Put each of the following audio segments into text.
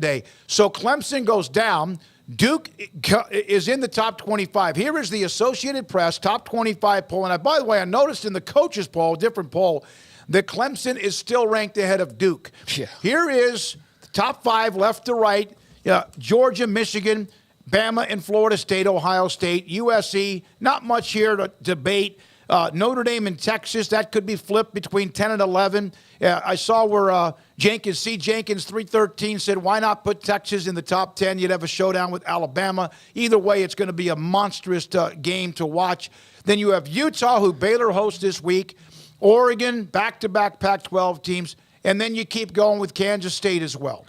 day. So Clemson goes down. Duke is in the top 25. Here is the Associated Press top 25 poll. And by the way, I noticed in the coaches poll, different poll, that Clemson is still ranked ahead of Duke. Yeah. Here is the top 5 left to right. Georgia, Michigan, Bama and Florida State, Ohio State, USC. Not much here to debate. Notre Dame and Texas, that could be flipped between 10 and 11. I saw where Jenkins 313 said, why not put Texas in the top 10? You'd have a showdown with Alabama. Either way, it's going to be a monstrous game to watch. Then you have Utah, who Baylor hosts this week, Oregon, back-to-back Pac-12 teams, and then you keep going with Kansas State as well.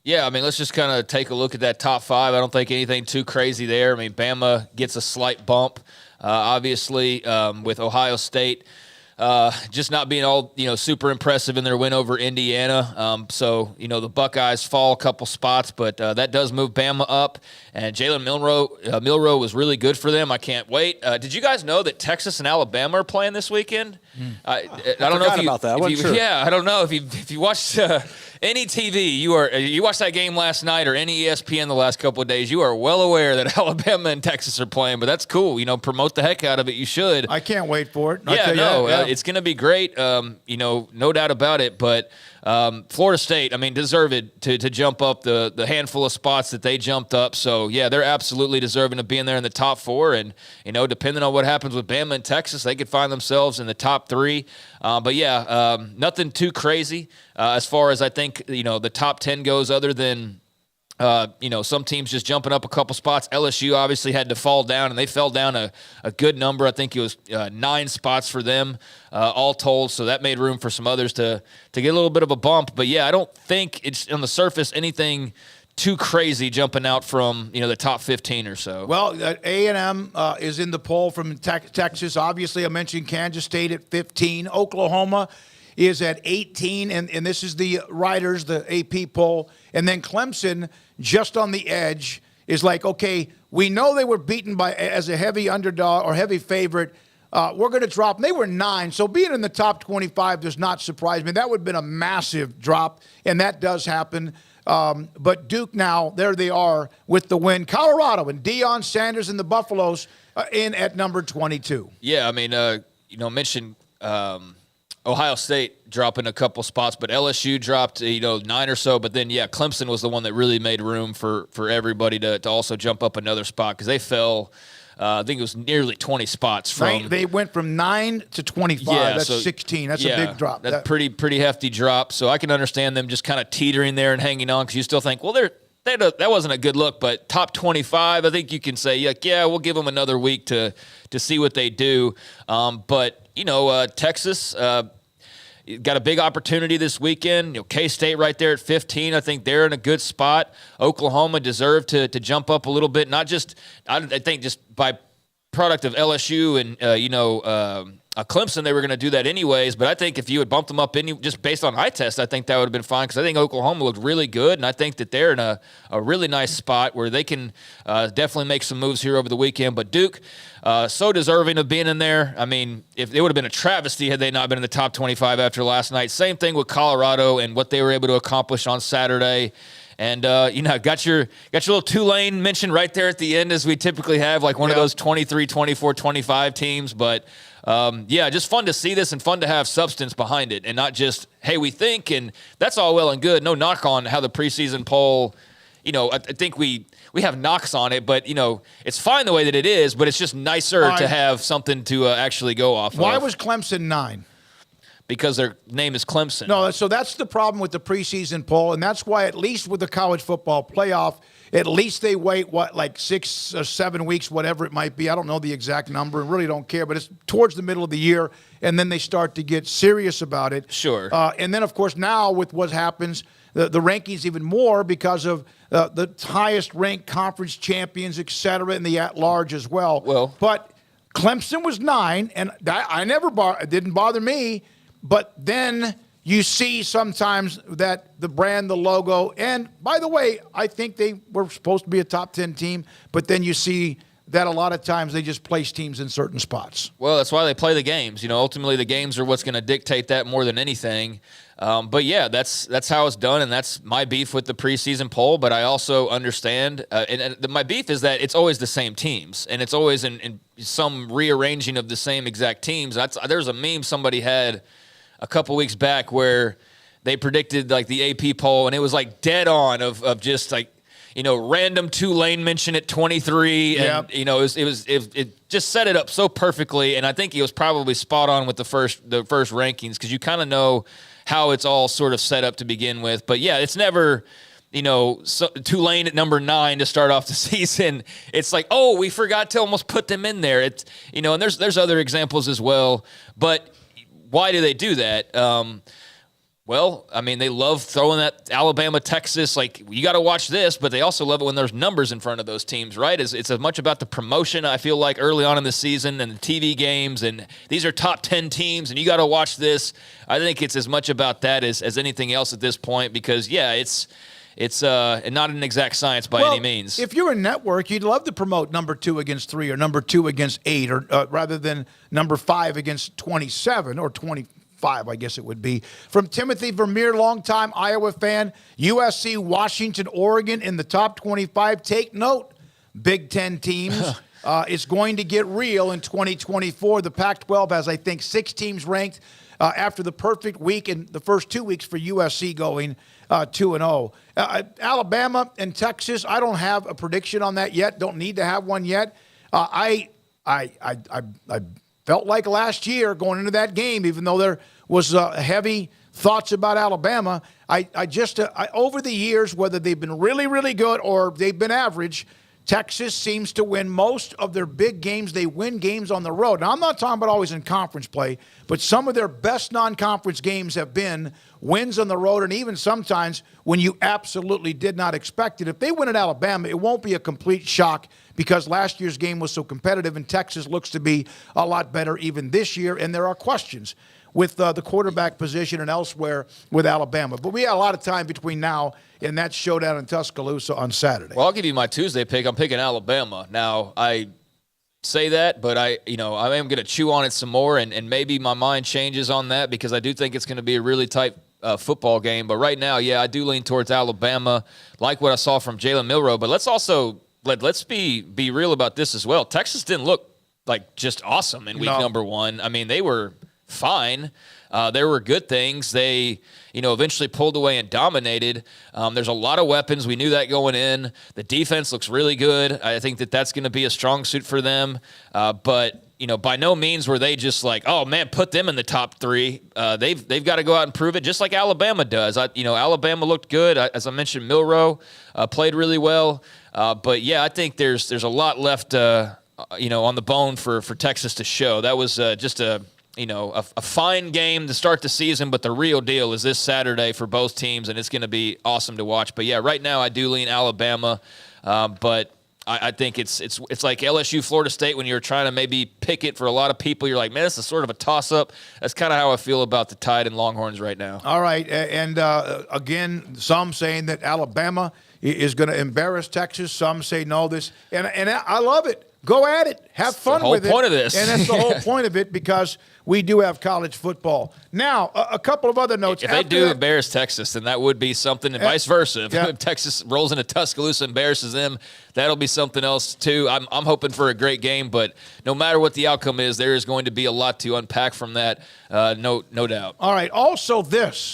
Yeah, I mean, let's just kind of take a look at that top 5. I don't think anything too crazy there. I mean, Bama gets a slight bump. Obviously, with Ohio State just not being all, super impressive in their win over Indiana. So, the Buckeyes fall a couple spots, but that does move Bama up. And Jalen Milroe was really good for them. I can't wait. Did you guys know that Texas and Alabama are playing this weekend? I don't know if you about that. I wasn't sure. Yeah, I don't know if you watched any TV, you watched that game last night or any ESPN the last couple of days, you are well aware that Alabama and Texas are playing. But that's cool. Promote the heck out of it. You should. I can't wait for it. It's going to be great. No doubt about it. But Florida State, deserved to jump up the handful of spots that they jumped up. So, yeah, they're absolutely deserving of being there in the top 4. And, depending on what happens with Bama and Texas, they could find themselves in the top 3. But, yeah, nothing too crazy as far as I think, the top 10 goes other than some teams just jumping up a couple spots. LSU obviously had to fall down, and they fell down a good number. I think it was 9 spots for them all told, so that made room for some others to get a little bit of a bump. But, yeah, I don't think it's on the surface anything too crazy jumping out from, the top 15 or so. Well, A&M is in the poll from Texas. Obviously, I mentioned Kansas State at 15. Oklahoma is at 18, and this is the writers, the AP poll. And then Clemson, just on the edge, is like, okay, we know they were beaten as a heavy underdog or heavy favorite. We're going to drop. And they were 9, so being in the top 25 does not surprise me. That would have been a massive drop, and that does happen. But Duke now, there they are with the win. Colorado and Deion Sanders and the Buffaloes in at number 22. Yeah, mentioned Ohio State dropping a couple spots, but LSU dropped 9 or so. But then, yeah, Clemson was the one that really made room for everybody to also jump up another spot because they fell. I think it was nearly 20 spots from. They went from 9 to 25. Yeah, that's 16. That's a big drop. That's pretty hefty drop. So I can understand them just kind of teetering there and hanging on because you still think, well, that wasn't a good look. But top 25, I think you can say, yeah, we'll give them another week to see what they do. But Texas. Got a big opportunity this weekend. K-State right there at 15. I think they're in a good spot. Oklahoma deserved to jump up a little bit. Not just, I think, just by product of LSU and Clemson, they were going to do that anyways. But I think if you had bumped them up just based on eye test, I think that would have been fine because I think Oklahoma looked really good, and I think that they're in a really nice spot where they can definitely make some moves here over the weekend. But Duke, so deserving of being in there. If it would have been a travesty had they not been in the top 25 after last night. Same thing with Colorado and what they were able to accomplish on Saturday. And, got your little Tulane mention right there at the end as we typically have, like one of those 23, 24, 25 teams. But, just fun to see this and fun to have substance behind it and not just, hey, we think, and that's all well and good. No knock on how the preseason poll, I think we have knocks on it, but, it's fine the way that it is, but it's just nicer to have something to actually go off of. Why was Clemson 9? Because their name is Clemson. No, so that's the problem with the preseason poll, and that's why at least with the college football playoff, at least they wait, 6 or 7 weeks, whatever it might be. I don't know the exact number and really don't care, but it's towards the middle of the year, and then they start to get serious about it. Sure. And then, of course, now with what happens, the rankings even more because of the highest-ranked conference champions, et cetera, and the at-large as well. But Clemson was 9, and that didn't bother me. But then you see sometimes that the brand, the logo, and by the way, I think they were supposed to be a top 10 team, but then you see that a lot of times they just place teams in certain spots. Well, that's why they play the games. Ultimately the games are what's going to dictate that more than anything. But yeah, that's how it's done, and that's my beef with the preseason poll. But I also understand, my beef is that it's always the same teams, and it's always in some rearranging of the same exact teams. There's a meme somebody had a couple weeks back where they predicted like the AP poll, and it was like dead on of just like, random Tulane mention at 23, and it just set it up so perfectly. And I think he was probably spot on with the first rankings, because you kind of know how it's all sort of set up to begin with. But yeah, it's never, Tulane at number 9 to start off the season. It's like, oh, we forgot to almost put them in there. It's, and there's other examples as well. But why do they do that? Well, I mean, they love throwing that Alabama, Texas, like, you got to watch this, but they also love it when there's numbers in front of those teams, right? It's as much about the promotion, I feel like, early on in the season and the TV games, and these are top 10 teams, and you got to watch this. I think it's as much about that as anything else at this point, because, yeah, it's not an exact science by any means. If you're a network, you'd love to promote number 2 against 3 or number 2 against 8, or rather than number 5 against 27 or 25, I guess it would be. From Timothy Vermeer, longtime Iowa fan, USC, Washington, Oregon in the top 25. Take note, Big Ten teams. It's going to get real in 2024. The Pac-12 has, I think, 6 teams ranked after the perfect week in the first 2 weeks for USC going 2-0. Alabama and Texas, I don't have a prediction on that yet. Don't need to have one yet. I felt like last year going into that game, even though there was heavy thoughts about Alabama, I over the years, whether they've been really, really good or they've been average, Texas seems to win most of their big games. They win games on the road. Now, I'm not talking about always in conference play, but some of their best non-conference games have been wins on the road, and even sometimes when you absolutely did not expect it. If they win at Alabama, it won't be a complete shock, because last year's game was so competitive, and Texas looks to be a lot better even this year, and there are questions with the quarterback position and elsewhere with Alabama. But we had a lot of time between now and that showdown in Tuscaloosa on Saturday. Well, I'll give you my Tuesday pick. I'm picking Alabama. Now, I say that, but I am going to chew on it some more, and maybe my mind changes on that, because I do think it's going to be a really tight football game. But right now, yeah, I do lean towards Alabama, like what I saw from Jalen Milroe. But let's be real about this as well. Texas didn't look like just awesome in week number 1. I mean, they were fine. There were good things. They, eventually pulled away and dominated. There's a lot of weapons. We knew that going in. The defense looks really good. I think that's going to be a strong suit for them. But by no means were they just like, oh man, put them in the top 3. They've got to go out and prove it, just like Alabama does. Alabama looked good. As I mentioned, Milroe played really well. But yeah, I think there's a lot left, on the bone for Texas to show. That was just a fine game to start the season, but the real deal is this Saturday for both teams, and it's going to be awesome to watch. But yeah, right now I do lean Alabama, but I think it's like LSU, Florida State, when you're trying to maybe pick it for a lot of people. You're like, man, this is sort of a toss-up. That's kind of how I feel about the Tide and Longhorns right now. All right, and again, some saying that Alabama is going to embarrass Texas. Some say no. And I love it. Go at it. Have fun with it. That's the whole point of this. And that's the whole point of it, because we do have college football. Now, a couple of other notes. If they do embarrass Texas, then that would be something, and vice versa. If Texas rolls into Tuscaloosa and embarrasses them, that'll be something else too. I'm hoping for a great game, but no matter what the outcome is, there is going to be a lot to unpack from that, no doubt. All right. Also this.